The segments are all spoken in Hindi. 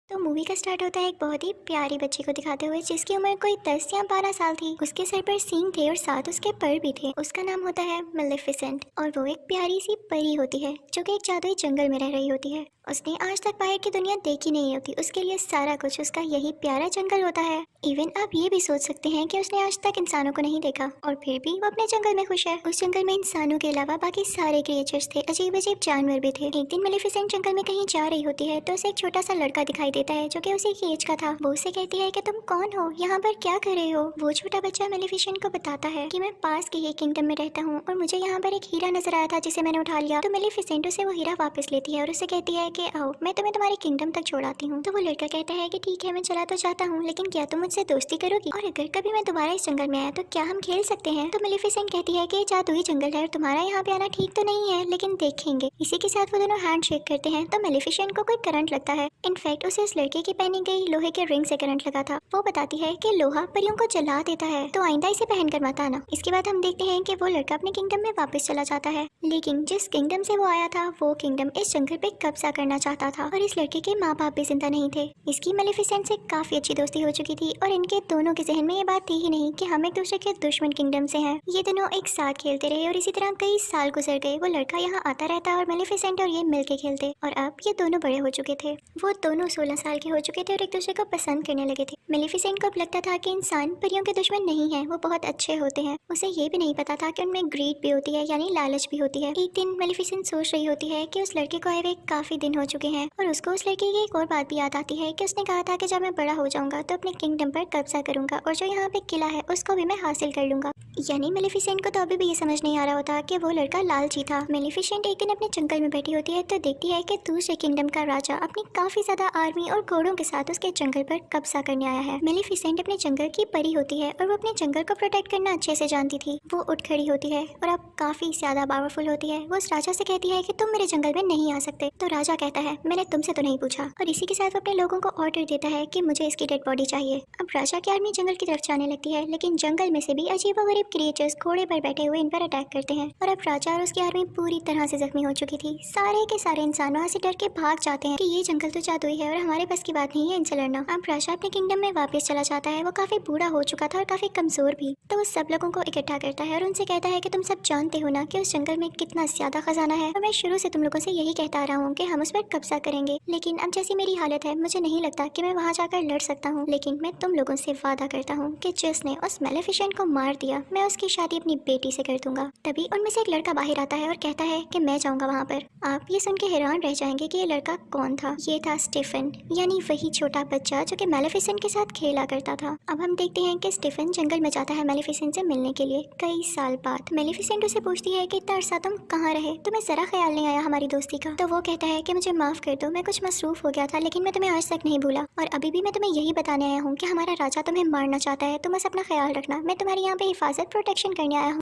तो मूवी का स्टार्ट होता है एक बहुत ही प्यारी बच्ची को दिखाते हुए जिसकी उम्र कोई 10 या 12 साल थी। उसके सर पर सींग थे और साथ उसके पर भी थे। उसका नाम होता है मेलेफिसेंट और वो एक प्यारी सी परी होती है जो कि एक जादुई जंगल में रह रही होती है। उसने आज तक बाहर की दुनिया देखी नहीं होती। उसके लिए सारा कुछ उसका यही प्यारा जंगल होता है। इवन आप ये भी सोच सकते हैं कि उसने आज तक इंसानों को नहीं देखा और फिर भी वो अपने जंगल में खुश है। उस जंगल में इंसानों के अलावा बाकी सारे क्रिएचर्स थे, अजीब अजीब जानवर भी थे। एक दिन मेलेफिसेंट जंगल में कहीं जा रही होती है तो उसे एक छोटा सा लड़का दिखाई देता है जो कि उसी की एज का था। वो उसे कहती है कि तुम कौन हो, यहाँ पर क्या कर रहे हो। वो छोटा बच्चा मेलेफिसेंट को बताता है कि मैं पास के ही किंगडम में रहता हूँ और मुझे यहाँ पर एक हीरा नजर आया था जिसे मैंने उठा लिया। तो मेलेफिसेंट उसे वो हीरा वापस लेती है और उसे कहती है कि आओ मैं तुम्हें तुम्हारे किंगडम तक छोड़ाती हूँ। तो वो लड़का कहता है कि ठीक है मैं चला तो जाता हूँ, लेकिन क्या तुम मुझसे दोस्ती करोगी और अगर कभी मैं दोबारा इस जंगल में आया तो क्या हम खेल सकते हैं। तो मेलेफिसेंट कहती है कि जादुई जंगल है और तुम्हारा यहाँ पे आना ठीक तो नहीं है, लेकिन देखेंगे। इसी के साथ वो दोनों हैंड शेक करते हैं तो मेलेफिसेंट को कोई करंट लगता है। इनफैक्ट उसे उस लड़के की पहनी गई लोहे के रिंग से करंट लगा था। वो बताती है कि लोहा परियों को जला देता है तो आइंदा इसे पहन कर मत आना। इसके बाद हम देखते हैं कि वो लड़का अपने किंगडम में वापस चला जाता है, लेकिन जिस किंगडम से वो आया था वो किंगडम इस जंगल पे कब्जा करना चाहता था और इस लड़के के माँ बाप भी जिंदा नहीं थे। इसकी मेलेफिसेंट से काफी अच्छी दोस्ती हो चुकी थी और इनके दोनों के जहन में ये बात थी ही नहीं कि हम एक दूसरे के दुश्मन किंगडम से हैं। ये दोनों एक साथ खेलते रहे और इसी तरह कई साल गुजर गए। वो लड़का यहाँ आता रहता और मेलेफिसेंट और ये मिलके खेलते और अब ये दोनों बड़े हो चुके थे। वो दोनों 16 साल के हो चुके थे और एक दूसरे को पसंद करने लगे थे। मेलेफिसेंट को अब लगता था कि इंसान परियों के दुश्मन नहीं है, वो बहुत अच्छे होते हैं। उसे ये भी नहीं पता था कि उनमें ग्रीड भी होती है, यानी लालच भी होती है। एक दिन मेलेफिसेंट सोच रही होती है कि उस लड़के को आए हुए काफी दिन हो चुके हैं और उसको उस लड़के की एक और बात भी याद आती है कि उसने कहा था कि जब मैं बड़ा हो जाऊंगा तो अपने किंगडम पर कब्जा करूंगा और जो यहाँ पे किला है उसको भी मैं हासिल कर लूंगा। यानी मेलेफिसेंट को तो अभी भी ये समझ नहीं आ रहा होता कि वो लड़का लालची था। मेलेफिसेंट एक दिन अपने जंगल में बैठी होती है तो देखती है कि दूसरे किंगडम का राजा अपनी काफी ज्यादा आर्मी और घोड़ों के साथ उसके जंगल पर कब्जा करने आया है। मेलेफिसेंट अपने जंगल की परी होती है और वो अपने जंगल को प्रोटेक्ट करना अच्छे से जानती थी। वो उठ खड़ी होती है और अब काफी ज्यादा पावरफुल होती है। वो उस राजा से कहती है कि तुम मेरे जंगल में नहीं आ सकते। तो राजा कहता है मैंने तुमसे तो नहीं पूछा और इसी के साथ वो अपने लोगों को ऑर्डर देता है कि मुझे इसकी डेड बॉडी चाहिए। अब राजा की आर्मी जंगल की तरफ जाने लगती है, लेकिन जंगल में से भी अजीबोगरीब क्रिएचर्स घोड़े पर बैठे हुए इन पर अटैक करते हैं और अब राजा और उसकी आर्मी पूरी तरह से जख्मी हो चुकी थी। सारे के सारे इंसान वहाँ से डर के भाग जाते हैं कि ये जंगल तो जादुई है और हमारे बस की बात नहीं है इनसे लड़ना। अब राजा अपने किंगडम में वापस चला जाता है। वो काफी बूढ़ा हो चुका था और काफी कमजोर भी। तो वो सब लोगों को इकट्ठा करता है और उनसे कहता है कि तुम सब जानते हो ना कि उस जंगल में कितना ज्यादा खजाना है और मैं शुरू से तुम लोगों से यही कहता आ रहा हूँ कि हम उस पर कब्जा करेंगे, लेकिन अब जैसी मेरी हालत है मुझे नहीं लगता कि मैं वहाँ जाकर लड़ सकता हूँ। लेकिन मैं तुम लोगों से वादा करता हूँ कि जिसने उस मेलेफिसेंट को मार दिया मैं उसकी शादी अपनी बेटी से कर दूंगा। तभी उनमें से एक लड़का बाहर आता है और कहता है कि मैं जाऊंगा वहाँ पर। आप ये सुन के हैरान रह जाएंगे कि ये लड़का कौन था। ये था स्टीफन, यानी वही छोटा बच्चा जो कि मेलेफिसेंट के साथ खेला करता था। अब हम देखते हैं कि स्टीफन जंगल में जाता है मेलेफिसेंट से मिलने के लिए कई साल बाद। मेलेफिसेंट उसे पूछती है कि इतना अरसा तुम कहाँ रहे, तुम्हें जरा ख्याल नहीं आया हमारी दोस्ती का। तो वो कहता है कि मुझे माफ कर दो, मैं कुछ मसरूफ हो गया था, लेकिन मैं तुम्हें आज तक नहीं भूला और अभी भी मैं तुम्हें यही बताने आया हूँ कि हमारा राजा तुम्हें मारना चाहता है। तुम बस अपना ख्याल रखना, मैं तुम्हारे यहाँ पे हिफाजत प्रोटेक्शन करने आया हूँ।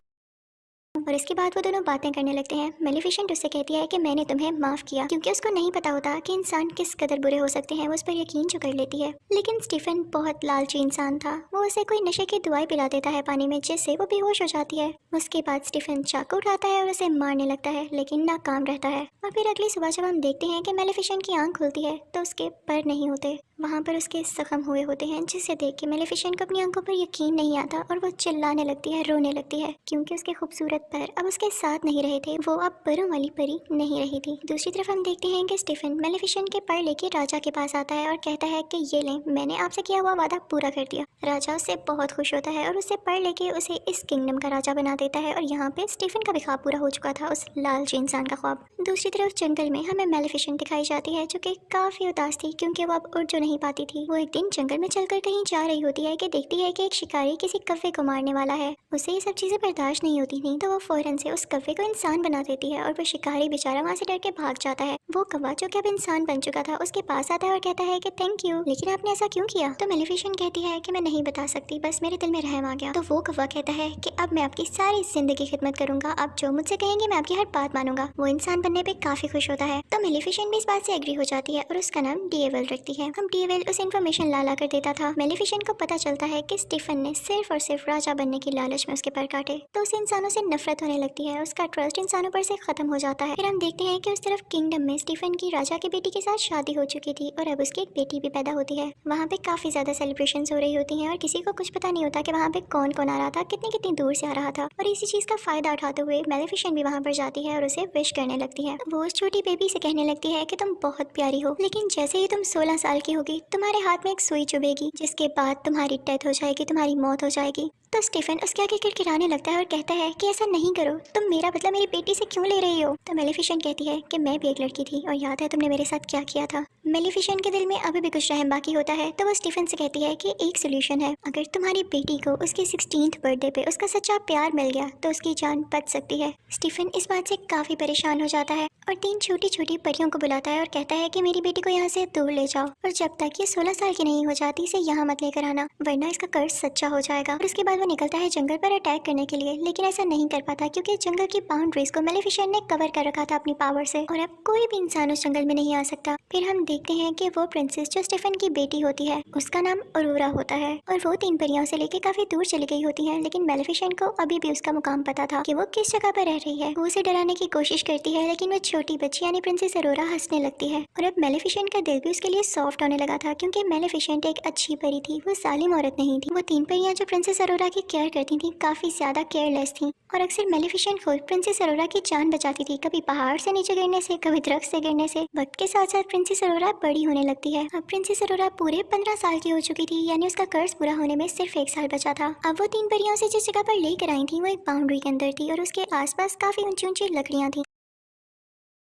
और इसके बाद वो दोनों बातें करने लगते हैं। मेलेफिसेंट उससे कहती है कि मैंने तुम्हें माफ किया, क्योंकि उसको नहीं पता होता कि इंसान किस कदर बुरे हो सकते हैं। वो उस पर यकीन जो कर लेती है। लेकिन स्टीफन बहुत लालची इंसान था। वो उसे कोई नशे की दवाई पिला देता है पानी में, जिससे वो बेहोश हो जाती है। उसके बाद स्टीफन चाकू उठाता है और उसे मारने लगता है, लेकिन नाकाम रहता है। और फिर अगली सुबह जब हम देखते हैं कि मेलेफिसेंट की आंख खुलती है तो उसके पर नहीं होते, वहाँ पर उसके जख्म हुए होते हैं, जिसे देख के मेलेफिसेंट को अपनी आंखों पर यकीन नहीं आता और वो चिल्लाने लगती है, रोने लगती है, क्योंकि उसके खूबसूरत पर अब उसके साथ नहीं रहे थे। वो अब परों वाली परी नहीं रही थी। दूसरी तरफ हम देखते हैं कि स्टीफन मेलेफिसेंट के पर लेके राजा के पास आता है और कहता है कि ये ले, मैंने आपसे किया हुआ वादा पूरा कर दिया। राजा उससे बहुत खुश होता है और उससे पर लेके उसे इस किंगडम का राजा बना देता है और यहाँ पे स्टीफन का भी ख्वाब पूरा हो चुका था, उस लालची इंसान का ख्वाब। दूसरी तरफ जंगल में हमें मेलेफिसेंट दिखाई जाती है जो कि काफी उदास थी, क्योंकि वो अब उड़ जो नहीं पाती थी। वो एक दिन जंगल में चलकर कहीं जा रही होती है कि देखती है कि एक शिकारी किसी कौवे को मारने वाला है। उसे ये सब चीजें बर्दाश्त नहीं होती थी, तो वो फौरन से उस कौवे को इंसान बना देती है और वो शिकारी बेचारा वहाँ से डर के भाग जाता है। वो कौवा जो कि अब इंसान बन चुका था उसके पास आता है और कहता है कि थैंक यू, लेकिन आपने ऐसा क्यों किया। तो मेलेफिसेंट कहती है कि मैं नहीं बता सकती, बस मेरे दिल में रहम आ गया। तो वो कौवा कहता है कि अब मैं आपकी सारी जिंदगी खिदमत करूंगा, आप जो मुझसे कहेंगे मैं आपकी हर बात मानूंगा। वो इंसान बनने पे काफी खुश होता है। तो मेलेफिसेंट भी इस बात से एग्री हो जाती है और उसका नाम डीएवल रखती है। हम डीएवल उस इन्फॉर्मेशन ला कर देता था। मेलेफिसेंट को पता चलता है कि स्टीफन ने सिर्फ और सिर्फ राजा बनने की लालच में उसके पर काटे, तो उसे इंसानों से नफरत डेथ होने लगती है, उसका ट्रस्ट इंसानों पर से खत्म हो जाता है। फिर हम देखते हैं कि उस तरफ किंगडम में स्टीफन की राजा की बेटी के साथ शादी हो चुकी थी और अब उसकी एक बेटी भी पैदा होती है। वहाँ पे काफी ज्यादा सेलिब्रेशन हो रही होती है और किसी को कुछ पता नहीं होता कि वहाँ पे कौन कौन आ रहा था, कितनी कितनी दूर से आ रहा था। और इसी चीज का फायदा उठाते हुए मेलेफिसेंट भी वहाँ पर जाती है और उसे विश करने लगती है। वो उस छोटी बेबी से कहने लगती है कि तुम बहुत प्यारी हो, लेकिन जैसे ही तुम 16 साल की होगी तुम्हारे हाथ में एक सुई चुभेगी, जिसके बाद तुम्हारी डेथ हो जाएगी, तुम्हारी मौत हो जाएगी। तो स्टीफन उसके आगे किड़किड़ाने लगता है और कहता है कि ऐसा नहीं करो, तुम मेरा बदला मेरी बेटी से क्यों ले रही हो। तो मेलेफिसेंट कहती है कि मैं भी एक लड़की थी और याद है तुमने मेरे साथ क्या किया था। मेलेफिसेंट के दिल में अभी भी कुछ रहम बाकी होता है, तो वो स्टीफन से कहती है कि एक सोल्यूशन है, अगर तुम्हारी बेटी को उसके 16th बर्थडे पे उसका सच्चा प्यार मिल गया तो उसकी जान बच सकती है। स्टीफन इस बात से काफी परेशान हो जाता है और 3 छोटी छोटी परियों को बुलाता है और कहता है कि मेरी बेटी को यहाँ से दूर ले जाओ और जब तक ये 16 साल की नहीं हो जाती इसे यहाँ मत लेकर आना, वरना इसका कर्ज सच्चा हो जाएगा। और उसके बाद वो निकलता है जंगल पर अटैक करने के लिए, लेकिन ऐसा नहीं कर पाता क्योंकि जंगल की बाउंड्रीज को मेलेफिसेंट ने कवर कर रखा था अपनी पावर से और अब कोई भी इंसान उस जंगल में नहीं आ सकता। फिर हम देखते हैं कि वो प्रिंसेस जो स्टीफन की बेटी होती है उसका नाम अरोरा होता है और वो 3 परियों से लेकर काफी दूर चली गई होती है, लेकिन मेलेफिसेंट को अभी भी उसका मुकाम पता था कि वो किस जगह पर रह रही है। वो उसे डराने की कोशिश करती है, लेकिन वो छोटी बच्ची यानी प्रिंसेस अरोरा हंसने लगती है और अब मेलेफिसेंट का दिल भी उसके लिए सॉफ्ट होने लगा था क्योंकि मेलेफिसेंट एक अच्छी परी थी, वो जालिम औरत नहीं थी। वो 3 परियां जो प्रिंसेस अरोरा की केयर करती थी काफी ज्यादा केयरलेस थी और अक्सर मेलेफिसेंट खुद प्रिंसेस अरोरा की जान बचाती थी, कभी पहाड़ से नीचे गिरने से, कभी दरख्त से गिरने से। वक्त के साथ साथ प्रिंसेस अरोरा बड़ी होने लगती है। अब प्रिंसेस अरोरा पूरे 15 साल की हो चुकी थी, यानी उसका कर्ज पूरा होने में सिर्फ 1 साल बचा था। अब वो 3 परियों से जिस जगह पर लेकर आई थी वो एक बाउंड्री के अंदर थी और उसके आसपास काफी ऊंची ऊंची लकड़ियां थी।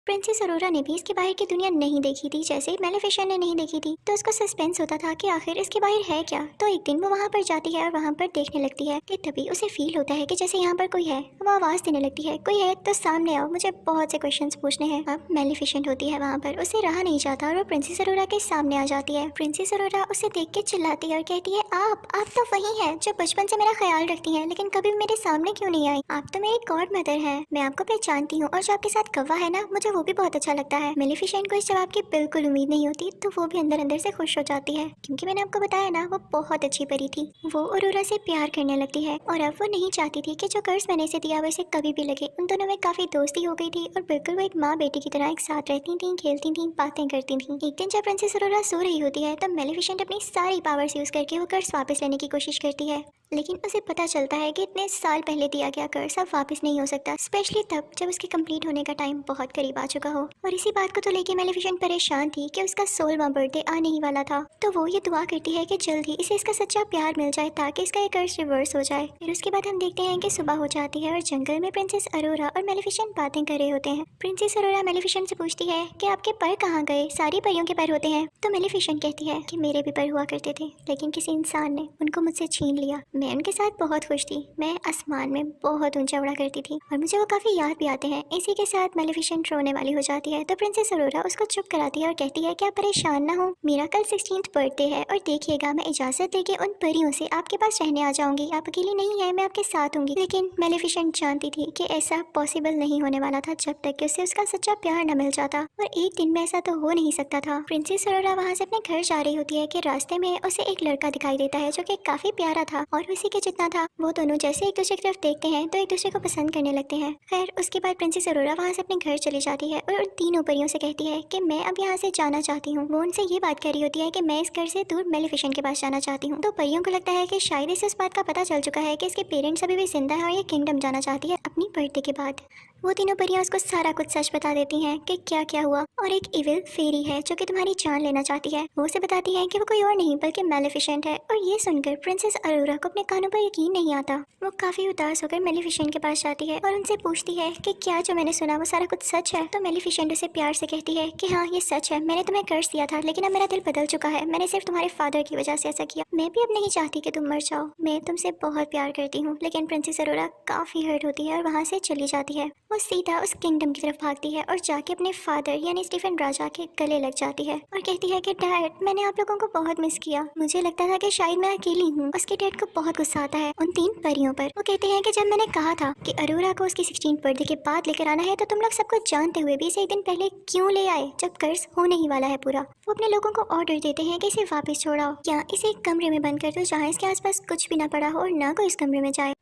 प्रिंसेस अरोरा ने भी इसके बाहर की दुनिया नहीं देखी थी, जैसे मेलेफिसेंट ने नहीं देखी थी, तो उसको सस्पेंस होता था कि आखिर इसके बाहर है क्या। तो एक दिन वो वहाँ पर जाती है और वहाँ पर देखने लगती है कि तभी उसे फील होता है कि जैसे यहाँ पर कोई है। वो आवाज देने लगती है, कोई है तो सामने आओ, मुझे बहुत से क्वेश्चंस पूछने हैं। अब मेलेफिसेंट होती है वहाँ पर, उसे रहा नहीं जाता और वो प्रिंसेस अरोरा के सामने आ जाती है। प्रिंसेस अरोरा उसे देख के चिल्लाती है और कहती है, आप तो वही है जो बचपन से मेरा ख्याल रखती है, लेकिन कभी मेरे सामने क्यों नहीं आई। आप तो मेरी गॉड मदर है, मैं आपको पहचानती हूँ और जो आपके साथ कौवा है ना, मुझे वो भी बहुत अच्छा लगता है। मेलेफिसेंट को इस जवाब की बिल्कुल उम्मीद नहीं होती, तो वो भी अंदर अंदर से खुश हो जाती है क्योंकि मैंने आपको बताया ना वो बहुत अच्छी परी थी। वो अरोरा से प्यार करने लगती है और अब वो नहीं चाहती थी कि जो कर्ज मैंने इसे दिया वो इसे कभी भी लगे। उन दोनों में काफी दोस्ती हो गई थी और बिल्कुल वो एक माँ बेटी की तरह एक साथ रहती थी, खेलती थी, बातें करती थी। एक दिन जब प्रिंसेस अरोरा सो रही होती है तब मेलेफिसेंट अपनी सारी पावर्स यूज करके वो कर्ज वापस लेने की कोशिश करती है, लेकिन उसे पता चलता है कि इतने साल पहले दिया गया कर्ज अब वापस नहीं हो सकता, स्पेशली तब जब उसके कंप्लीट होने का टाइम बहुत करीब आ चुका हो। और इसी बात को तो लेके मेलेफिसेंट परेशान थी कि उसका 16वां बर्थडे आने ही वाला था, तो वो ये दुआ करती है कि जल्द ही इसे इसका सच्चा प्यार मिल जाए ताकि इसका ये कर्ज रिवर्स हो जाए। फिर उसके बाद हम देखते हैं कि सुबह हो जाती है और जंगल में प्रिंसेस अरोरा और मेलेफिसेंट बातें कर रहे होते हैं। प्रिंसेस अरोरा मेलेफिसेंट से पूछती है कि आपके पर कहाँ गए, सारी परियों के पर होते हैं। तो मेलेफिसेंट कहती है कि मेरे भी पर हुआ करते थे, लेकिन किसी इंसान ने उनको मुझसे छीन लिया। मैं उनके साथ बहुत खुश थी, मैं आसमान में बहुत ऊंचा उड़ा करती थी और मुझे वो काफी याद भी आते हैं। इसी के साथ मेलेफिसेंट रोने वाली हो जाती है, तो प्रिंसेस अरोरा उसको चुप कराती है और कहती है कि आप परेशान ना हो, मेरा कल 16th बर्थडे है और देखिएगा मैं इजाजत लेके उन परियों से आपके पास रहने आ जाऊंगी, आप अकेली नहीं है, मैं आपके साथ होंगी। लेकिन मेलेफिसेंट जानती थी कि ऐसा पॉसिबल नहीं होने वाला था जब तक कि उसे उसका सच्चा प्यार न मिल जाता, और एक दिन में ऐसा तो हो नहीं सकता था। प्रिंसेस अरोरा वहाँ से अपने घर जा रही होती है कि रास्ते में उसे एक लड़का दिखाई देता है जो कि काफी प्यारा था और उसी के जितना था। वो दोनों जैसे एक दूसरे की तरफ देखते हैं तो एक दूसरे को पसंद करने लगते हैं। खैर उसके बाद प्रिंसेस अरोरा वहाँ से अपने घर चली जाती है और उन 3 परियों से कहती है कि मैं अब यहाँ से जाना चाहती हूँ। वो उनसे ये बात कर रही होती है कि मैं इस घर से दूर मेलेफिसेंट के पास जाना चाहती हूँ। तो परियों को लगता है कि शायद इसे इस बात का पता चल चुका है कि इसके पेरेंट्स अभी भी जिंदा है और ये किंगडम जाना चाहती है अपनी बर्थडे के बाद। वो तीनों परियां उसको सारा कुछ सच बता देती हैं कि क्या क्या हुआ, और एक इविल फेरी है जो कि तुम्हारी जान लेना चाहती है। वो उसे बताती है कि वो कोई और नहीं बल्कि मेलेफिसेंट है, और ये सुनकर प्रिंसेस अरोरा को अपने कानों पर यकीन नहीं आता। वो काफी उदास होकर मेलेफिसेंट के पास जाती है और उनसे पूछती है कि क्या जो मैंने सुना वो सारा कुछ सच है। तो मेलेफिसेंट उसे प्यार से कहती है कि हाँ ये सच है, मैंने तुम्हें कर्ज दिया था लेकिन अब मेरा दिल बदल चुका है, मैंने सिर्फ तुम्हारे फादर की वजह से ऐसा किया, मैं भी अब नहीं चाहती कि तुम मर जाओ, मैं तुमसे बहुत प्यार करती हूँ। लेकिन प्रिंसेस अरोरा काफी हर्ट होती है और वहाँ से चली जाती है। वो सीधा उस किंगडम की तरफ भागती है और जाके अपने फादर यानी स्टीफन राजा के गले लग जाती है और कहती है कि डैड मैंने आप लोगों को बहुत मिस किया, मुझे लगता था कि शायद मैं अकेली हूँ। उसके डैड को बहुत गुस्सा आता है उन 3 परियों पर। वो कहते हैं कि जब मैंने कहा था कि अरोरा को उसकी 16th बर्थडे के बाद लेकर आना है तो तुम लोग सब कुछ जानते हुए भी इसे एक दिन पहले क्यों ले आए जब कर्ज होने ही वाला है पूरा। वो अपने लोगों को ऑर्डर देते हैं कि इसे वापस छोड़ाओ या इसे एक कमरे में बंद कर दो जहाँ इसके आसपास कुछ भी ना पड़ा हो और ना कोई इस कमरे में जाए।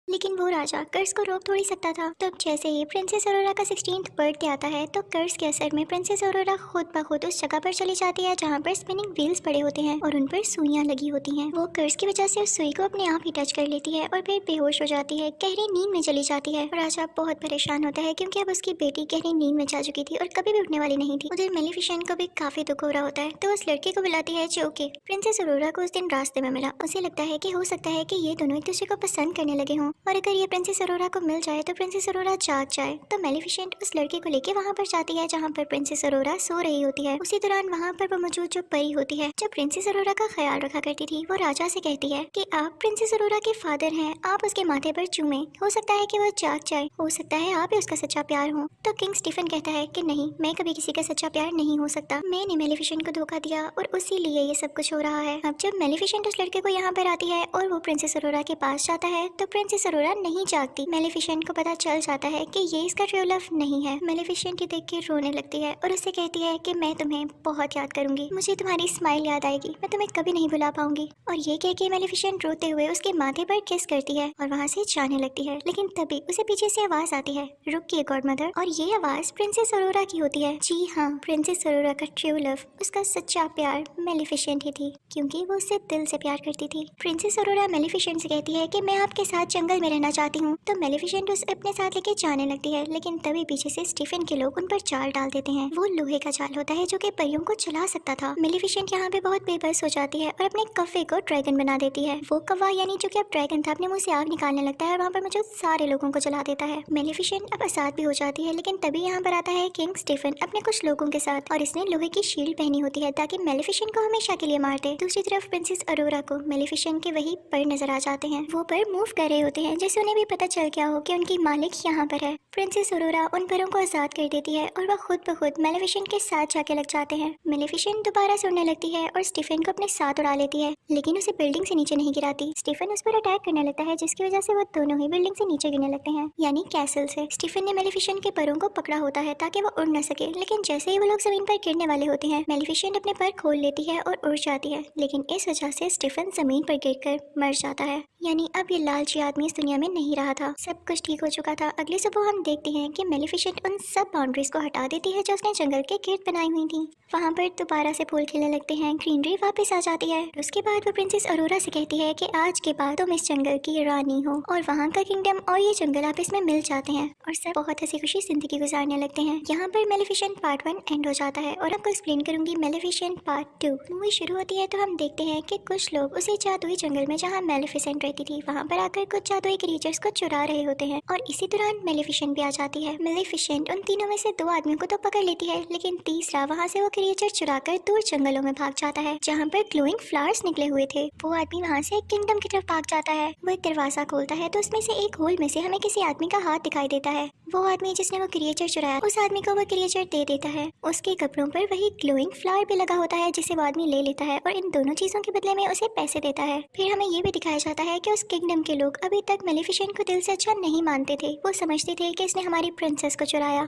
लेकिन वो राजा कर्स को रोक थोड़ी सकता था। तब जैसे ही प्रिंसेस अरोरा का 16th बर्थडे आता है तो कर्स के असर में प्रिंसेस अरोरा खुद ब खुद उस जगह पर चली जाती है जहाँ पर स्पिनिंग व्हील्स पड़े होते हैं और उन पर सुइयां लगी होती हैं। वो कर्स की वजह से उस सुई को अपने आप ही टच कर लेती है और फिर बेहोश हो जाती है, गहरी नींद में चली जाती है। राजा बहुत परेशान होता है क्योंकि अब उसकी बेटी गहरी नींद में जा चुकी थी और कभी भी उठने वाली नहीं थी। उधर मेलिफिसेंट को भी काफी दुख हो रहा होता है तो उस लड़के को बुलाती है जो कि प्रिंसेस अरोरा को उस दिन रास्ते में मिला। उसे लगता है कि हो सकता है कि ये दोनों एक दूसरे को पसंद करने लगे हों और अगर ये प्रिंसेस अरोरा को मिल जाए तो प्रिंसेस अरोरा जाग जाए। तो मेलिफिसेंट उस लड़के को लेके वहाँ पर जाती है जहाँ पर प्रिंसेस अरोरा सो रही होती है। उसी दौरान वहाँ पर वो मौजूद जो परी होती है जो प्रिंसेस अरोरा का ख्याल रखा करती थी, वो राजा से कहती है कि आप प्रिंसेस अरोरा के फादर हैं, आप उसके माथे पर चूमे, हो सकता है कि वो जाग जाए, हो सकता है आप ही उसका सच्चा प्यार हो। तो किंग स्टीफन कहता है कि नहीं, मैं कभी किसी का सच्चा प्यार नहीं हो सकता, मैंने मेलिफिसेंट को धोखा दिया और उसी लिए ये सब कुछ हो रहा है। अब जब मेलिफिसेंट उस लड़के को यहाँ पर आती है और वो प्रिंसेस अरोरा के पास जाता है तो प्रिंसेस अरोरा नहीं जागती। मेलिफिसेंट को पता चल जाता है कि ये इसका ट्रू लव नहीं है। मेलिफिसेंट देख के रोने लगती है और उससे कहती है कि मैं तुम्हें बहुत याद करूंगी, मुझे तुम्हारी स्माइल याद आएगी, मैं तुम्हें कभी नहीं भुला पाऊंगी। और ये कह के मेलिफिसेंट रोते हुए उसके माथे पर किस करती है और वहाँ से जाने लगती है। लेकिन तभी उसे पीछे से आवाज आती है, रुकिए गॉडमदर। और ये आवाज प्रिंसेस अरोरा की होती है। जी हाँ, प्रिंसेस अरोरा का ट्रू लव, उसका सच्चा प्यार मेलिफिसेंट ही थी क्योंकि वो उससे दिल से प्यार करती थी। प्रिंसेस अरोरा मेलिफिसेंट से कहती है कि मैं आपके साथ जंगल में रहना चाहती हूँ। तो मेलिफिसेंट उसे अपने साथ लेके जाने लगती है लेकिन तभी पीछे से स्टीफन के लोग उन पर जाल डाल देते हैं। वो लोहे का जाल होता है जो कि परियों को चला सकता था। मेलिफिसेंट यहाँ पे बहुत बेबस हो जाती है और अपने कव्वे को ड्रैगन बना देती है। वो कौवा यानी जो कि अब ड्रैगन था अपने मुंह से आग निकालने लगता है और वहाँ पर मौजूद सारे लोगों को जला देता है। मेलिफिसेंट अब आजाद भी हो जाती है लेकिन तभी यहाँ पर आता है किंग स्टीफन अपने कुछ लोगों के साथ और इसने लोहे की शील्ड पहनी होती है ताकि मेलिफिसेंट को हमेशा के लिए मार दे। दूसरी तरफ प्रिंसेस अरोरा को मेलिफिसेंट के वही पर नजर आ जाते हैं। वो पर मूव कर रहे होते हैं जैसे उन्हें भी पता चल गया हो कि उनकी मालिक यहाँ पर है। प्रिंसेस अरोरा उन परों को आजाद कर देती है और वह खुद ब खुद मेलिफिसेंट के साथ जाके लग जाते हैं। मेलिफिसेंट दोबारा से उड़ने लगती है और स्टीफन को अपने साथ उड़ा लेती है लेकिन उसे बिल्डिंग से नीचे नहीं गिराती। स्टीफन उस पर अटैक करने लगता है जिसकी वजह से वो दोनों ही बिल्डिंग से नीचे गिरने लगते हैं यानी कैसल से। स्टीफन ने मेलिफिसेंट के परों को पकड़ा होता है ताकि वो उड़ न सके लेकिन जैसे ही वो लोग जमीन पर गिरने वाले होते हैं मेलिफिसेंट अपने पर खोल लेती है और उड़ जाती है लेकिन इस वजह से स्टीफन जमीन पर गिरकर मर जाता है। यानी अब ये लालची आदमी इस दुनिया में नहीं रहा था, सब कुछ ठीक हो चुका था। अगली सुबह हम देखते हैं कि मेलिफिसेंट उन सब बाउंड्रीज को हटा देती है जो उसने जंगल के गिर्द बनाई हुई थी। वहाँ पर दोबारा से फूल खिलने लगते हैं, ग्रीनरी वापस आ जाती है। उसके बाद वो प्रिंसेस अरोरा से कहती है कि आज के बाद तुम इस जंगल की रानी हो और वहाँ का किंगडम और ये जंगल आपस में मिल जाते हैं और सब बहुत हंसी खुशी जिंदगी गुजारने लगते हैं। यहाँ पर मेलिफिसेंट पार्ट 1 एंड हो जाता है और आपको एक्सप्लेन करूंगी मेलिफिसेंट पार्ट 2। मूवी शुरू होती है तो हम देखते हैं कि कुछ लोग उसी जादुई जंगल में जहाँ मेलिफिसेंट रहती थी वहाँ पर आकर कुछ जादुई क्रीचर्स को चुरा रहे होते हैं और इसी दौरान मेलिफिसेंट भी आ जाती है। मेलिफिसेंट उन तीनों में से 2 आदमियों को तो पकड़ लेती है लेकिन तीसरा वहाँ से वो क्रीचर चुराकर दूर जंगलों में भाग जाता है जहाँ पर ग्लोइंग फ्लावर्स निकले हुए थे। वो आदमी वहाँ से एक किंगडम की तरफ भाग जाता है। वो एक दरवाजा खोलता है तो उसमें से एक होल में से हमें किसी आदमी का हाथ दिखाई देता है। वो आदमी जिसने वो क्रिएचर चुराया उस आदमी को वो क्रिएचर दे देता है। उसके कपड़ों पर वही ग्लोइंग फ्लावर भी लगा होता है जिसे वो आदमी ले लेता है और इन दोनों चीजों के बदले में उसे पैसे देता है। फिर हमें ये भी दिखाया जाता है कि उस किंगडम के लोग अभी तक मेलिफिसेंट को दिल से अच्छा नहीं मानते थे। वो समझते थे कि इसने हमारी प्रिंसेस को चुराया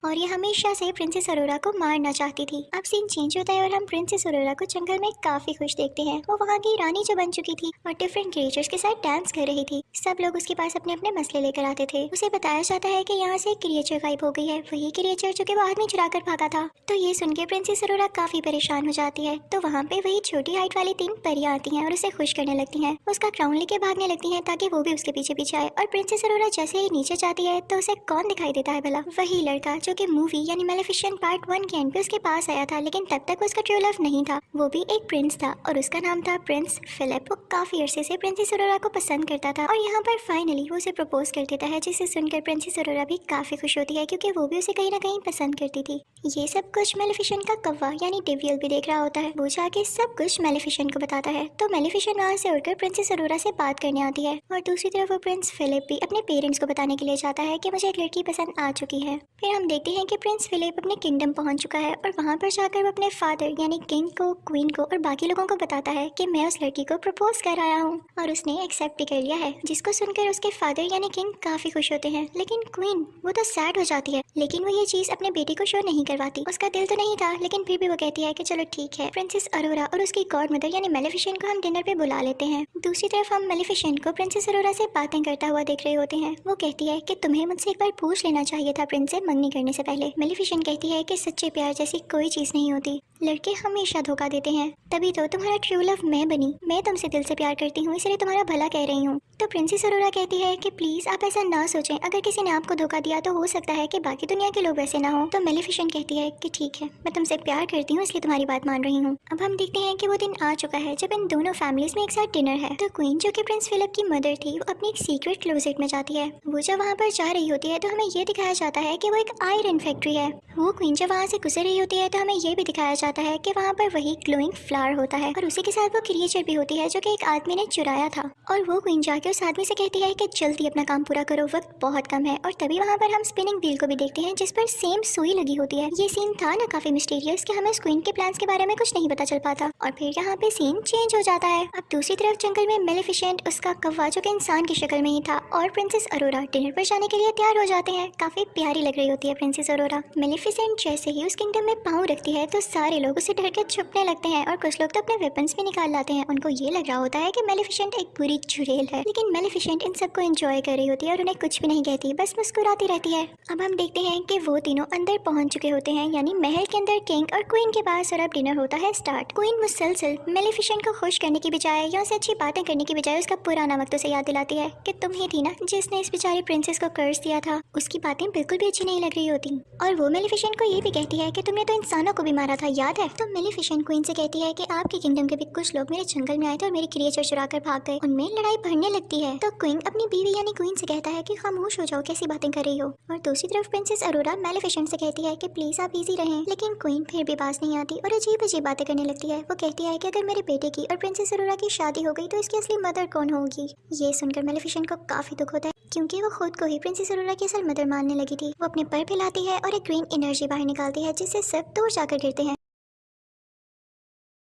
और ये हमेशा से प्रिंसेस अरोरा को मारना चाहती थी। अब सीन चेंज होता है और हम प्रिंसेस अरोरा को जंगल में काफी खुश देखते हैं। वो वहाँ की रानी जो बन चुकी थी और डिफरेंट क्रिएचर्स के साथ डांस कर रही थी। सब लोग उसके पास अपने अपने मसले लेकर आते थे। उसे बताया जाता है कि यहाँ से एक क्रिएचर गायब हो गई है, वही क्रिएचर जो कि वो आदमी चुरा कर भागा था। तो ये सुन के प्रिंसेस अरोरा काफी परेशान हो जाती है। तो वहाँ पे वही छोटी हाइट वाली 3 परियां आती हैं और उसे खुश करने लगती हैं। उसका क्राउन लेके भागने लगती हैं ताकि वो भी उसके पीछे पीछे आए। और प्रिंसेस अरोरा जैसे ही नीचे जाती है तो उसे कौन दिखाई देता है भला? वही लड़का जो कि मूवी यानी मेलिफिसेंट पार्ट 1 के एंड पे उसके पास आया था लेकिन तब तक उसका ट्रू लव नहीं था। वो भी एक प्रिंस था और उसका नाम था प्रिंस फिलिप। वो काफी अरसे से प्रिंसेस अरोरा को पसंद करता था और यहाँ पर फाइनली वो उसे प्रपोज कर देता है जिसे सुनकर प्रिंसेस अरोरा भी काफी खुश होती है क्योंकि वो भी उसे कहीं ना कहीं पसंद करती थी। ये सब कुछ मेलिफिसेंट का कौवा यानी डेवियल भी देख रहा होता है। वो जाके सब कुछ मेलिफिसेंट को बताता है तो मेलिफिसेंट वहाँ से उड़कर प्रिंसेस अरोरा से बात करने आती है और दूसरी तरफ वो प्रिंस फिलिप भी अपने पेरेंट्स को बताने के लिए जाता है कि मुझे एक लड़की पसंद आ चुकी है। फिर हम देखते हैं कि प्रिंस फिलिप अपने किंगडम पहुंच चुका है और वहां पर जाकर वो अपने फादर यानी किंग को, क्वीन को और बाकी लोगों को बताता है कि मैं उस लड़की को प्रपोज कर आया हूँ और उसने एक्सेप्ट भी कर लिया है, जिसको सुनकर उसके फादर यानी किंग काफी खुश होते हैं। लेकिन क्वीन वो तो सैड हो जाती है, लेकिन वो ये चीज अपने बेटे को शो नहीं करवाती। उसका दिल तो नहीं था, लेकिन फिर भी वो कहती है कि चलो ठीक है, प्रिंसेस अरोरा और उसकी गॉड मदर यानी मेलेफिसेंट को हम डिनर पे बुला लेते हैं। दूसरी तरफ हम मेलेफिसेंट को प्रिंसेस अरोरा से बातें करता हुआ देख रहे होते हैं। वो कहती है कि तुम्हें मुझसे एक बार पूछ लेना चाहिए था प्रिंस से मंगनी करने से पहले। मेलेफिसेंट कहती है कि सच्चे प्यार जैसी कोई चीज नहीं होती, लड़के हमेशा धोखा देते हैं, तभी तो तुम्हारा ट्रू लव मैं बनी। मैं तुमसे दिल से प्यार करती हूँ, इसलिए तुम्हारा भला कह रही हूँ। तो प्रिंसेस अरोरा कहती है कि प्लीज आप ऐसा ना सोचें, अगर किसी ने आपको धोखा दिया तो हो सकता है कि बाकी दुनिया के लोग वैसे ना हो। तो मेलेफिसेंट कहती है कि ठीक है, मैं तुमसे प्यार करती हूँ इसलिए तुम्हारी बात मान रही हूँ। अब हम देखते हैं कि वो दिन आ चुका है जब इन दोनों फैमिलीज में एक साथ डिनर है। तो क्वीन जो कि प्रिंस फिलिप की मदर थी, वो अपनी एक सीक्रेट क्लोजेट में जाती है। वो जब वहाँ पर जा रही होती है तो हमें ये दिखाया जाता है कि वो एक आयरन फैक्ट्री है। वो क्वीन जब वहाँ से गुजर रही होती है तो हमें ये भी दिखाया जाता है कि वहाँ पर वही ग्लोइंग फ्लावर होता है और उसी के साथ वो क्रिएचर भी होती है जो कि एक आदमी ने चुराया था। और वो क्वीन जाके उस आदमी से कहती है कि जल्दी अपना काम पूरा करो, वक्त बहुत कम है। और तभी वहाँ पर हम स्पिनिंग व्हील को भी देखते हैं जिस पर सेम सुई लगी होती है। ये सीन था ना काफी मिस्टीरियस कि हमें उस क्वीन के प्लान्स के बारे में कुछ नहीं पता चल पाता। और फिर यहाँ पे सीन चेंज हो जाता है। अब दूसरी तरफ जंगल में मेलेफिसेंट, उसका कौवा जो कि इंसान की शक्ल में ही था, और प्रिंसेस अरोरा डिनर पर जाने के लिए तैयार हो जाते हैं। काफी प्यारी लग रही होती है प्रिंसेस अरोरा। मेलेफिसेंट जैसे ही उस किंगडम में पाँव रखती है तो सारे लोग उसे डर के छुपने लगते हैं और कुछ लोग तो अपने वेपन्स भी निकाल लाते हैं। उनको ये लग रहा होता है कि मेलेफिसेंट एक बुरी चुड़ैल है, लेकिन मेलेफिसेंट इन सबको एंजॉय कर रही होती है और उन्हें कुछ भी नहीं कहती, बस मुस्कुराती रहती है। अब हम देखते हैं कि वो तीनों अंदर पहुंच चुके होते हैं, यानी महल के अंदर किंग और क्वीन के पास, और अब डिनर होता है स्टार्ट। क्वीन मुसलसल मेलेफिसेंट को खुश करने की बजाय या उसे अच्छी बातें करने की बजाय उसका पुराना वक्त उसे याद दिलाती है कि तुम ही थी ना जिसने इस बेचारी प्रिंसेस को कर्ज दिया था। उसकी बातें बिल्कुल भी अच्छी नहीं लग रही होती। और वो मेलेफिसेंट को ये भी कहती है कि तुमने तो इंसानों को भी मारा था, याद है? तो मेलेफिसेंट क्वीन से कहती है कि आपके किंगडम के भी कुछ लोग मेरे जंगल में आए थे और मेरी क्रिएचर चुरा कर भाग गए। उनमें लड़ाई बढ़ने लगती है। तो क्वीन अपनी बीवी यानी क्वीन से कहता है कि खामोश हो जाओ, कैसी बातें कर रही हो। और दूसरी तरफ प्रिंसेस अरोरा मेलेफिसेंट से कहती है कि प्लीज आप इजी रहें, लेकिन क्वीन फिर भी पास नहीं आती और अजीब अजीब बातें करने लगती है। वो कहती है कि अगर मेरे बेटे की और प्रिंसेस अरोरा की शादी हो गई तो इसकी असली मदर कौन होगी। ये सुनकर मेलेफिसेंट को काफी दुख होता है, क्योंकि वो खुद को ही प्रिंसेस अरोरा की असल मदर मानने लगी थी। वो अपने पर फैलाती है और एक ग्रीन एनर्जी बाहर निकालती है जिससे सब दूर जाकर गिरते हैं।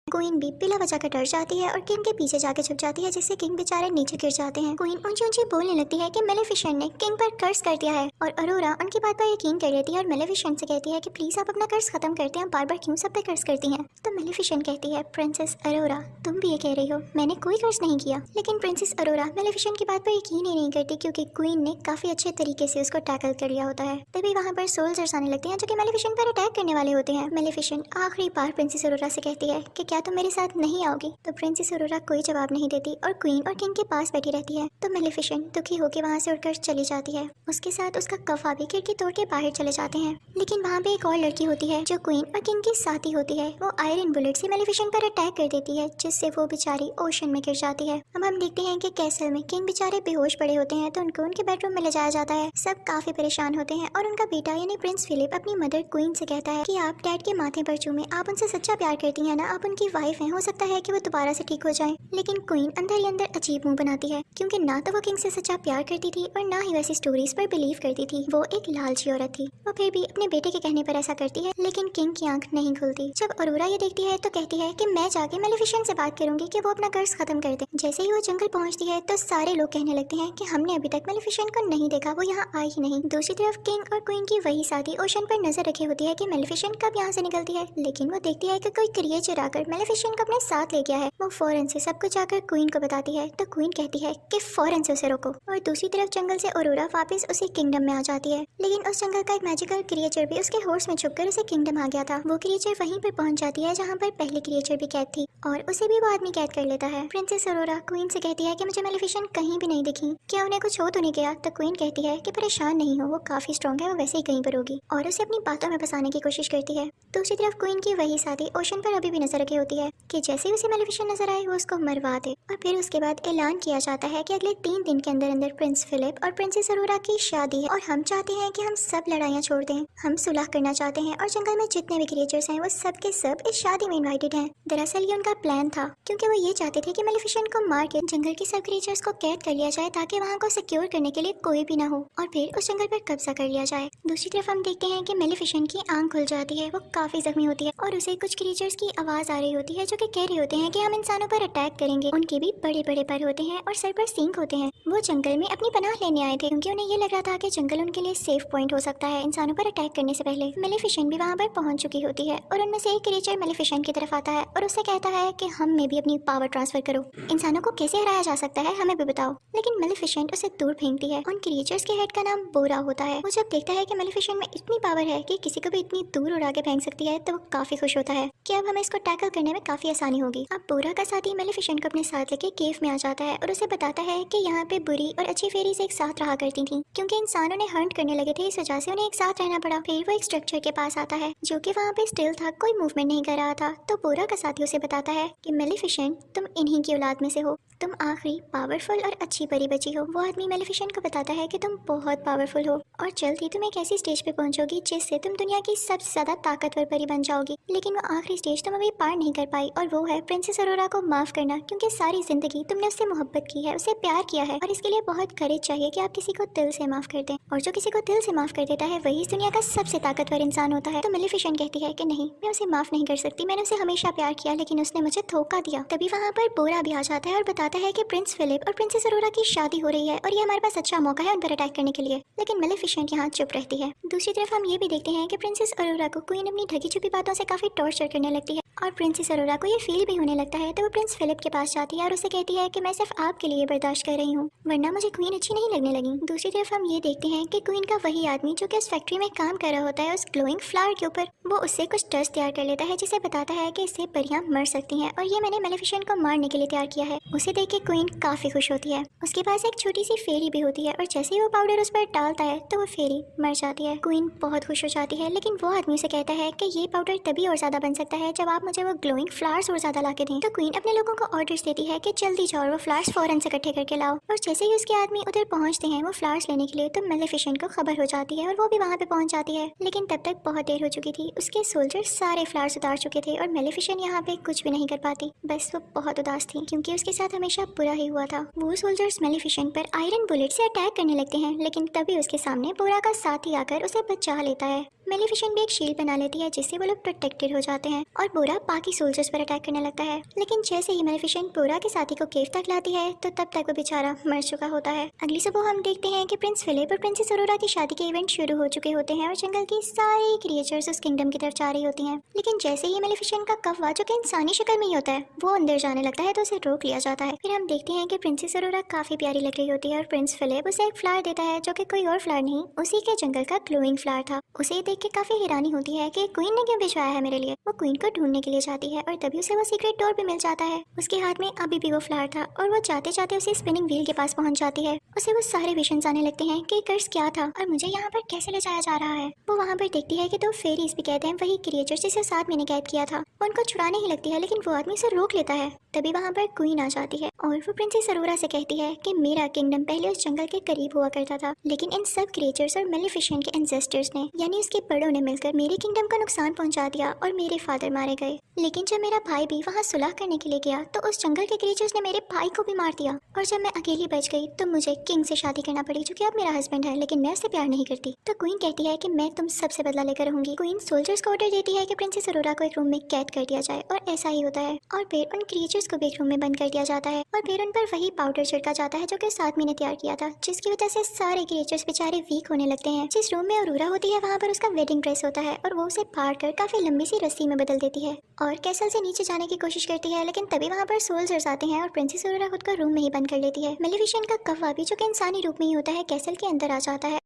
क्वीन भी पिला बजाकर डर जाती है और किंग के पीछे जाके छुप जाती है, जिससे किंग बेचारे नीचे गिर जाते हैं। क्वीन ऊंची ऊंची बोलने लगती है कि मेलेफिसेंट ने किंग पर कर्ज कर दिया है, और अरोरा उनकी बात पर यकीन कर लेती है और मेलेफिसेंट से कहती है कि प्लीज आप अपना कर्ज खत्म करते हैं, बार बार क्यों सब पे कर्ज करती हैं। तो मेलेफिसेंट कहती है प्रिंसेस अरोरा तुम भी ये कह रही हो, मैंने कोई कर्ज नहीं किया। लेकिन प्रिंसेस अरोरा मेलेफिसेंट की बात पर यकीन ही नहीं करती, क्योंकि क्वीन ने काफी अच्छे तरीके से उसको टैकल कर लिया होता है। तभी वहाँ पर सोल्जर्स आने लगते हैं जो कि मेलेफिसेंट पर अटैक करने वाले होते हैं। मेलेफिसेंट आखिरी बार प्रिंसेस अरोरा से कहती है कि क्या तुम मेरे साथ नहीं आओगी। तो प्रिंसेस अरोरा कोई जवाब नहीं देती और क्वीन और किंग के पास बैठी रहती है। तो मेलेफिसेंट दुखी होकर वहाँ से उठकर चली जाती है। उसके साथ उसका कौवा भी खिड़की तोड़ के बाहर चले जाते हैं। लेकिन वहाँ पे एक और लड़की होती है जो क्वीन और किंग की साथी होती है। वो आयरन बुलेट से मेलेफिसेंट पर अटैक कर देती है, जिससे वो बेचारी ओशन में गिर जाती है। अब हम देखते हैं कि कैसल में किंग बेचारे बेहोश पड़े होते हैं, तो उनको उनके बेडरूम में ले जाया जाता है। सब काफी परेशान होते हैं और उनका बेटा यानी प्रिंस फिलिप अपनी मदर क्वीन से कहता है कि आप डैड के माथे पर चूमे, आप उनसे सच्चा प्यार करती हैं ना, आप उनकी वाइफ हैं, हो सकता है कि वो दोबारा से ठीक हो जाए। लेकिन क्वीन अंदर ही अंदर अजीब मुंह बनाती है, क्योंकि ना तो वो किंग से सच्चा प्यार करती थी और ना ही वैसी स्टोरीज पर बिलीव करती थी। वो एक लालची औरत थी। वो फिर भी अपने बेटे के कहने पर ऐसा करती है, लेकिन किंग की आंख नहीं खुलती। जब अरोरा ये देखती है तो कहती है कि मैं जाके मेलेफिसेंट से बात करूंगी कि वो अपना कर्ज खत्म कर दे। जैसे ही वो जंगल पहुंचती है तो सारे लोग कहने लगते हैं कि हमने अभी तक मेलेफिसेंट को नहीं देखा, वो यहाँ आई ही नहीं। दूसरी तरफ किंग और क्वीन की वही साथी ओशन पर नजर रखी होती है कि मेलेफिसेंट कब यहाँ से निकलती है, लेकिन वो देखती है कि कोई क्रिएचर आकर मेलेफिसेंट को अपने साथ ले गया है। वो फौरन से सब कुछ जाकर क्वीन को बताती है, तो क्वीन कहती है कि फौरन से उसे रोको। और दूसरी तरफ जंगल से अरोरा वापस उसी किंगडम में आ जाती है, लेकिन उस जंगल का एक मैजिकल क्रिएचर भी उसके होर्स में छुपकर उसे किंगडम आ गया था। वो क्रिएचर वहीं पर पहुंच जाती है जहाँ पर पहली क्रिएचर भी कैद थी, और उसे भी वो आदमी कैद कर लेता है। प्रिंसेस अरोरा क्वीन से कहती है कि मुझे मेलेफिसेंट कहीं भी नहीं दिखी, क्या उन्हें कुछ हो तो नहीं गया। तो क्वीन कहती है कि परेशान नहीं हो, वो काफी स्ट्रॉन्ग है, वो वैसे ही कहीं पर होगी, और उसे अपनी बातों में फंसाने की कोशिश करती है। दूसरी तरफ क्वीन की वही साथी ओशन पर अभी भी नजर रखी होती है। कि जैसे ही उसे मेलेफिसेंट नजर आए वो उसको मरवा दे। और फिर उसके बाद ऐलान किया जाता है कि अगले 3 दिन के अंदर अंदर प्रिंस फिलिप और प्रिंसेस अरोरा की शादी है और हम चाहते हैं कि हम सब लड़ाइयाँ छोड़ दें, हम सुलह करना चाहते हैं और जंगल में जितने भी क्रिएचर्स हैं वो सब के सब इस शादी में इन्वाइटेड हैं। दरअसल ये उनका प्लान था क्योंकि वो ये चाहते थे कि मेलेफिसेंट को मार के जंगल के सब क्रिएचर्स को कैद कर लिया जाए ताकि वहाँ को सिक्योर करने के लिए कोई भी ना हो और फिर उस जंगल पर कब्जा कर लिया जाए। दूसरी तरफ हम देखते हैं कि मेलेफिसेंट की आंख खुल जाती है, वो काफी जख्मी होती है और उसे कुछ क्रिएचर्स की आवाज आ रही होती है जो कि कह रहे होते हैं कि हम इंसानों पर अटैक करेंगे। उनके भी बड़े बड़े पर होते हैं और सर पर सींग होते हैं। वो जंगल में अपनी पनाह लेने आए थे क्योंकि उन्हें ये लग रहा था कि जंगल उनके लिए सेफ पॉइंट हो सकता है इंसानों पर अटैक करने से पहले। मेलेफिसेंट भी वहाँ पर पहुंच चुकी होती है और उनमें से एक क्रिएचर मेलेफिसेंट की तरफ आता है और उससे कहता है कि हम में भी अपनी पावर ट्रांसफर करो, इंसानों को कैसे हराया जा सकता है हमें भी बताओ। लेकिन मेलेफिसेंट उसे दूर फेंकती है। उन क्रिएचर्स के हेड का नाम बोरा होता है। वो जब देखता है कि मेलेफिसेंट में इतनी पावर है कि किसी को भी इतनी दूर उड़ा के फेंक सकती है तो वो काफी खुश होता है कि अब हमें इसको टैकल करने में काफी आसानी होगी। अब बोरा का साथी मेलेफिसेंट को अपने साथ लेके केव में आ जाता है और उसे बताता है कि यहाँ पे बुरी और अच्छी फेरीज एक साथ रहा करती थी क्योंकि इंसान उन्हें हंट करने लगे थे, इस वजह से उन्हें एक साथ रहना पड़ा। फिर वो एक स्ट्रक्चर के पास आता है जो कि वहाँ पे स्टिल था, कोई मूवमेंट नहीं कर रहा था। तो बोरा का साथी उसे बताता है कि मेलेफिसेंट तुम इन्हीं की औलाद में से हो, तुम आखिरी पावरफुल और अच्छी परी बची हो। वो आदमी मेलेफिसेंट को बताता है कि तुम बहुत पावरफुल हो और जल्द ही तुम एक ऐसी स्टेज पे पहुंचोगी जिससे तुम दुनिया की सबसे ज्यादा ताकतवर परी बन जाओगी। लेकिन वो आखिरी स्टेज तुम अभी पार नहीं कर पाई और वो है प्रिंसेस अरोरा को माफ करना क्योंकि सारी जिंदगी तुमने उससे मोहब्बत की है, उसे प्यार किया है और इसके लिए बहुत करेज चाहिए कि आप किसी को दिल से माफ कर दें। और जो किसी को दिल से माफ कर देता है वही इस दुनिया का सबसे ताकतवर इंसान होता है। तो मेलेफिसेंट कहती है कि नहीं, मैं उसे माफ नहीं कर सकती, मैंने उसे हमेशा प्यार किया लेकिन उसने मुझे धोखा दिया। तभी वहाँ पर बोरा भी आ जाता है और बताता है कि प्रिंस फिलिप और प्रिंसेस अरोरा की शादी हो रही है और ये हमारे पास अच्छा मौका है उन पर अटैक करने के लिए। लेकिन मेलेफिसेंट यहाँ चुप रहती है। दूसरी तरफ हम ये भी देखते हैं कि प्रिंसेस अरोरा को क्वीन अपनी ढकी छुपी बातों से काफी टॉर्चर करने लगती है और प्रिंसेस अरोरा को ये फील भी होने लगता है। तो वो प्रिंस फिलिप के पास जाती है और उसे कहती है कि मैं सिर्फ आपके लिए बर्दाश्त कर रही हूँ वरना मुझे क्वीन अच्छी नहीं लगने लगी। दूसरी तरफ हम ये देखते हैं कि क्वीन का वही आदमी जो कि उस फैक्ट्री में काम कर रहा होता है उस ग्लोइंग फ्लावर के ऊपर, वो उससे कुछ डस्ट तैयार कर लेता है जिसे बताता है कि इससे परियां मर सकती हैं और ये मैंने मेलेफिसेंट को मारने के लिए तैयार किया है। उसे देख के क्वीन काफी खुश होती है। उसके पास एक छोटी सी फेरी भी होती है और जैसे ही वो पाउडर उस पर डालता है तो वो फेरी मर जाती है। क्वीन बहुत खुश हो जाती है लेकिन वो आदमी उसे कहता है कि ये पाउडर तभी और ज्यादा बन सकता है जब आप मुझे वो ग्लोइंग फ्लावर्स और ज्यादा लाके दें। तो क्वीन अपने लोगों को ऑर्डर्स देती है कि जल्दी जाओ और वो फ्लावर्स फौरन से इकट्ठे करके लाओ। और जैसे ही उसके आदमी उधर पहुंचते हैं वो फ्लावर्स लेने के लिए तो मेलेफिसेंट को खबर हो जाती है और वो भी वहाँ पे पहुंच जाती है। लेकिन तब तक बहुत देर हो चुकी थी, उसके सोल्जर्स सारे फ्लावर्स उतार चुके थे और मेलेफिसेंट यहाँ पे कुछ भी नहीं कर पाती। बस वो बहुत उदास थी क्योंकि उसके साथ हमेशा बुरा ही हुआ था। वो सोल्जर्स मेलेफिसेंट पर आयरन बुलेट से अटैक करने लगते हैं लेकिन तभी उसके सामने बोरा का साथी आकर उसे बचा लेता है। मेलेफिसेंट भी एक शील्ड बना लेती है जिससे वो लोग प्रोटेक्टेड हो जाते हैं और बोरा बाकी सोल्जर्स पर अटैक करने लगता है। लेकिन जैसे ही मेलेफिसेंट बोरा के साथी को केव तक लाती है तो तब तक वो बेचारा मर चुका होता है। अगली सुबह हम देखते हैं कि प्रिंस फिलिप और प्रिंसेस अरोरा की शादी के इवेंट शुरू हो चुके होते हैं और जंगल की सारी क्रिएचर्स उस किंगडम की तरफ जा रही होती हैं। लेकिन जैसे ही मेलेफिसेंट का कौवा जो कि इंसानी शक्ल में ही होता है वो अंदर जाने लगता है तो उसे रोक लिया जाता है। फिर हम देखते हैं कि प्रिंसेस अरोरा काफी प्यारी लग रही होती है और प्रिंस फिलिप उसे एक फ्लावर देता है जो कि कोई और फ्लावर नहीं, उसी के जंगल का ग्लोइंग फ्लावर था। उसे देख के काफी हैरानी होती है कि क्वीन ने क्यों भिजवाया है मेरे लिए। वो क्वीन को ढूंढने के लिए जाती है और तभी उसे वो सीक्रेट डोर भी मिल जाता है। उसके हाथ में अभी भी वो फ्लावर था और वो जाते जाते उसे स्पिनिंग व्हील के पास पहुंच जाती है। उसे वो सारे विजन्स आने लगते हैं कि कर्ज क्या था और मुझे यहाँ पर कैसे ले जाया जा रहा है। वो वहाँ पर देखती है कि दो फेरीज भी कहते हैं वही क्रिएचर जिसे साथ मैंने कैद किया था। वो उनको छुड़ाने ही लगती है लेकिन वो आदमी उसे रोक लेता है। तभी वहाँ पर क्वीन आ जाती है और वो प्रिंसेस अरोरा से कहती है कि मेरा किंगडम पहले उस जंगल के करीब हुआ करता था लेकिन इन सब क्रिएचर्स और मेलेफिसेंट के एंसेस्टर्स ने यानी उसके बड़ों ने मिलकर मेरे किंगडम को नुकसान पहुंचा दिया और मेरे फादर मारे गए। लेकिन जब मेरा भाई भी वहाँ सुलह करने के लिए गया तो उस जंगल के क्रिएचर्स ने मेरे भाई को भी मार दिया और जब मैं अकेली बच गई तो मुझे किंग से शादी करना पड़ी जो कि अब मेरा हस्बैंड है लेकिन मैं उससे प्यार नहीं करती। तो क्वीन कहती है कि मैं तुम सबसे बदला लेकर रहूंगी। क्वीन सोल्जर्स को ऑर्डर देती है कि प्रिंसेस अरोरा को एक रूम में कैद कर दिया जाए और ऐसा ही होता है और फिर उन क्रिएचर्स को भी एक रूम में बंद कर दिया जाता है और फिर उन पर वही पाउडर छिड़का जाता है जो कि साथ मैंने तैयार किया था जिसकी वजह से सारे क्रिएचर्स बेचारे वीक होने लगते हैं। जिस रूम में अरोरा होती है वहाँ पर उसका वेडिंग ड्रेस होता है और वो उसे फाड़ कर काफी लंबी सी रस्सी में बदल देती है और कैसल से नीचे जाने की कोशिश करती है लेकिन तभी वहाँ पर सोल्जर्स आते हैं और प्रिंसेस अरोरा खुद को रूम में ही बंद कर लेती है। मेलेफिसेंट का कौवा भी जो कि इंसानी रूप में ही होता है कैसल के अंदर आ जाता है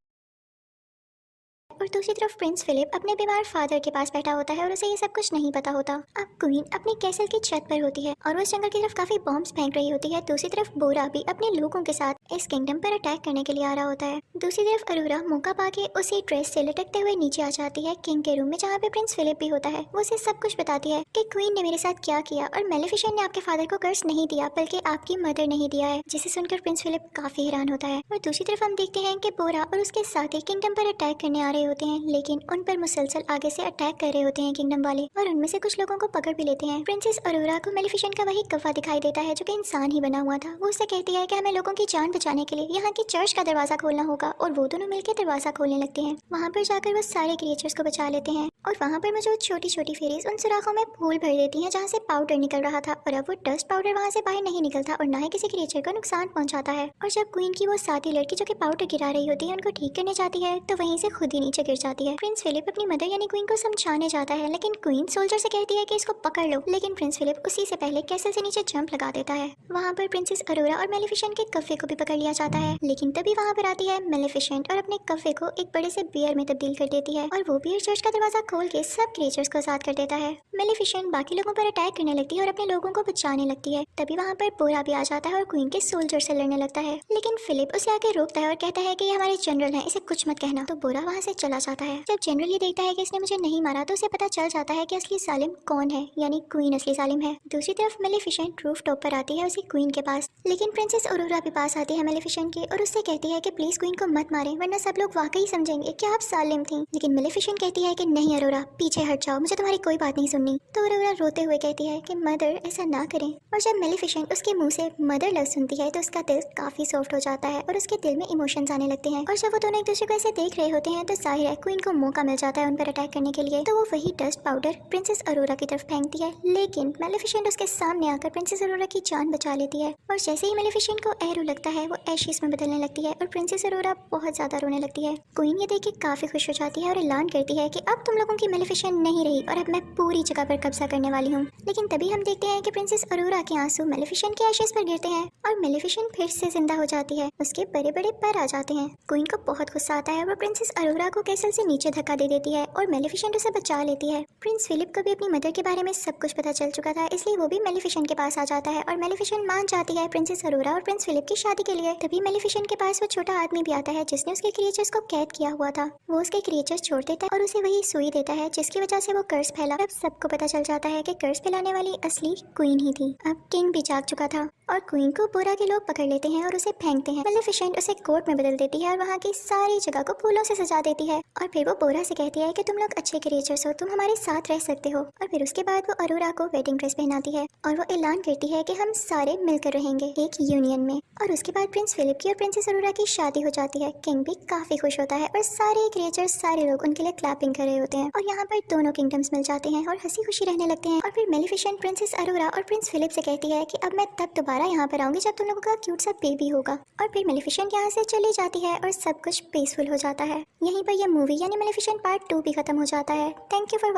और दूसरी तरफ प्रिंस फिलिप अपने बीमार फादर के पास बैठा होता है और उसे ये सब कुछ नहीं पता होता। अब क्वीन अपनी कैसल की छत पर होती है और वो इस जंगल की तरफ काफी बॉम्ब्स फेंक रही होती है। दूसरी तरफ बोरा भी अपने लोगों के साथ इस किंगडम पर अटैक करने के लिए आ रहा होता है। दूसरी तरफ अरोरा मौका पाके उसी ड्रेस से लटकते हुए नीचे आ जाती है किंग के रूम में, जहाँ पे प्रिंस फिलिप भी होता है। वो उसे सब कुछ बताती है कि क्वीन ने मेरे साथ क्या किया और मेलेफिसेंट ने आपके फादर को कर्ज नहीं दिया बल्कि आपकी मदर नहीं दिया है, जिसे सुनकर प्रिंस फिलिप काफी हैरान होता है। और दूसरी तरफ हम देखते हैं कि बोरा और उसके साथी किंगडम पर अटैक करने आ रहे होते हैं, लेकिन उन पर मुसलसल आगे से अटैक कर रहे होते हैं किंगडम वाले और उनमें से कुछ लोगों को पकड़ भी लेते हैं। प्रिंसेस अरोरा को मेलेफिसेंट का वही कव्वा दिखाई देता है जो कि इंसान ही बना हुआ था। वो उससे कहती है कि हमें लोगों की जान बचाने के लिए यहाँ की चर्च का दरवाजा खोलना होगा और वो दोनों मिलकर दरवाजा खोलने लगते हैं। वहाँ पर जाकर वो सारे क्रिएचर्स को बचा लेते हैं और वहाँ पर मौजूद छोटी छोटी फेरीज उन सुराखों में फूल भर देती हैं जहाँ से पाउडर निकल रहा था और अब वो डस्ट पाउडर वहाँ से बाहर नहीं निकलता और ना ही किसी क्रिएचर को नुकसान पहुँचाता है। और जब क्वीन की वो साथी लड़की जो कि पाउडर गिरा रही होती है उनको ठीक करने जाती है तो वहीं से खुद ही नीचे गिर जाती है। प्रिंस फिलिप अपनी मदर यानी क्वीन को समझाने जाता है, लेकिन क्वीन सोल्जर से कहती है कि इसको पकड़ लो, लेकिन प्रिंस फिलिप उसी से पहले कैसल से नीचे जंप लगा देता है। वहाँ पर प्रिंसेस अरोरा और मेलेफिसेंट के कफे को भी पकड़ लिया जाता है, लेकिन तभी वहाँ पर आती है मेलेफिसेंट और अपने कफे को एक बड़े से बियर में तब्दील कर देती है और वो बियर चर्च का दरवाजा खोल के सब क्रिएचर्स को आजाद कर देता है। मेलेफिसेंट बाकी लोगों पर अटैक करने लगती है और अपने लोगों को बचाने लगती है। तभी वहाँ पर बोरा भी आ जाता है और क्वीन के सोल्जर से लड़ने लगता है, लेकिन फिलिप उसे आके रोकता है और कहता है कि ये हमारे जनरल हैं, इसे कुछ मत कहना। तो बोरा वहाँ से चला जाता है। जब जनरल ये देखता है कि इसने मुझे नहीं मारा तो उसे पता चल जाता है कि असली जालिम कौन है, यानी क्वीन असली जालिम है। दूसरी तरफ मेलेफिसेंट रूफ टॉप पर आती है उसी क्वीन के पास, लेकिन प्रिंसेस अरोरा भी पास आती है मेलेफिसेंट के और उससे कहती है कि प्लीज क्वीन को मत मारे वरना सब लोग वाकई समझेंगे कि आप जालिम थी। लेकिन मेलेफिसेंट कहती है कि नहीं अरोरा, पीछे हट जाओ, मुझे तुम्हारी कोई बात नहीं सुननी। तो अरोरा रोते हुए कहती है कि मदर ऐसा ना करें। और जब मेलेफिसेंट उसके मुंह से मदर लफ्ज सुनती है तो उसका दिल काफी सॉफ्ट हो जाता है और उसके दिल में इमोशंस आने लगते हैं। और जब वो दोनों एक दूसरे को ऐसे देख रहे होते हैं तो जाहिर है क्वीन को मौका मिल जाता है उन पर अटैक करने के लिए। तो वो वही डस्ट पाउडर प्रिंसेस अरोरा की तरफ फेंकती है, लेकिन मेलेफिसेंट उसके सामने आकर प्रिंसेस अरोरा की जान बचा लेती है। और जैसे ही मेलेफिसेंट को एरो लगता है वो एशिस में बदलने लगती है और प्रिंसेस अरोरा बहुत ज्यादा रोने लगती है। क्वीन ये देख के काफी खुश हो जाती है और ऐलान करती है कि अब तुम लोगों की मेलेफिसेंट नहीं रही और अब मैं पूरी जगह पर कब्जा करने वाली हूँ। लेकिन तभी हम देखते हैं कि प्रिंसेस अरोरा के आंसू मेलेफिसेंट के एशिस पर गिरते हैं और मेलेफिसेंट फिर से जिंदा हो जाती है। उसके बड़े बड़े पर आ जाते हैं। क्वीन को बहुत गुस्सा आता है, वो प्रिंसेस अरोरा को कैसल से नीचे धक्का दे देती है और मेलेफिसेंट उसे बचा लेती है। प्रिंस फिलिप को भी अपनी मदर के बारे में सब कुछ पता चल चुका था, इसलिए वो भी मेलेफिसेंट के पास आ जाता है और मेलेफिसेंट मान जाती है प्रिंसेस अरोरा और प्रिंस फिलिप की शादी के लिए। तभी मेलेफिसेंट के पास वो छोटा आदमी भी आता है जिसने उसके क्रिएचर्स को कैद किया हुआ था। वो उसके क्रिएचर्स छोड़ देता है और उसे वही सुई देता है जिसकी वजह से वो कर्ज फैला। अब सबको पता चल जाता है कि कर्ज फैलाने वाली असली क्वीन ही थी। अब किंग भी जाग चुका था और क्वीन को बोरा के लोग पकड़ लेते हैं और उसे फेंकते हैं। मेलेफिसेंट उसे कोर्ट में बदल देती है और वहाँ की सारी जगह को फूलों से सजा देती है और फिर वो बोरा से कहती है कि तुम लोग अच्छे क्रिएचर्स हो, तुम हमारे साथ रह सकते हो। और फिर उसके बाद वो अरोरा को वेडिंग ड्रेस पहनाती है और वो ऐलान करती है कि हम सारे मिलकर रहेंगे एक यूनियन में। और उसके बाद प्रिंस फिलिप की और प्रिंसेस अरोरा की शादी हो जाती है। किंग भी काफी खुश होता है और सारे क्रिएचर्स सारे लोग उनके लिए क्लैपिंग कर रहे होते हैं और यहाँ पर दोनों किंगडम्स मिल जाते हैं और हंसी खुशी रहने लगते हैं। और फिर मेलेफिसेंट प्रिंसेस अरोरा और प्रिंस फिलिप से कहती है कि अब मैं तब दोबारा यहाँ पर आऊंगी जब तुम लोगों का क्यूट सा बेबी होगा। और फिर मेलेफिसेंट यहाँ से चली जाती है और सब कुछ पीसफुल हो जाता है। यहीं पर यह मूवी यानी मेलेफिसेंट पार्ट 2 भी खत्म हो जाता है। Thank you for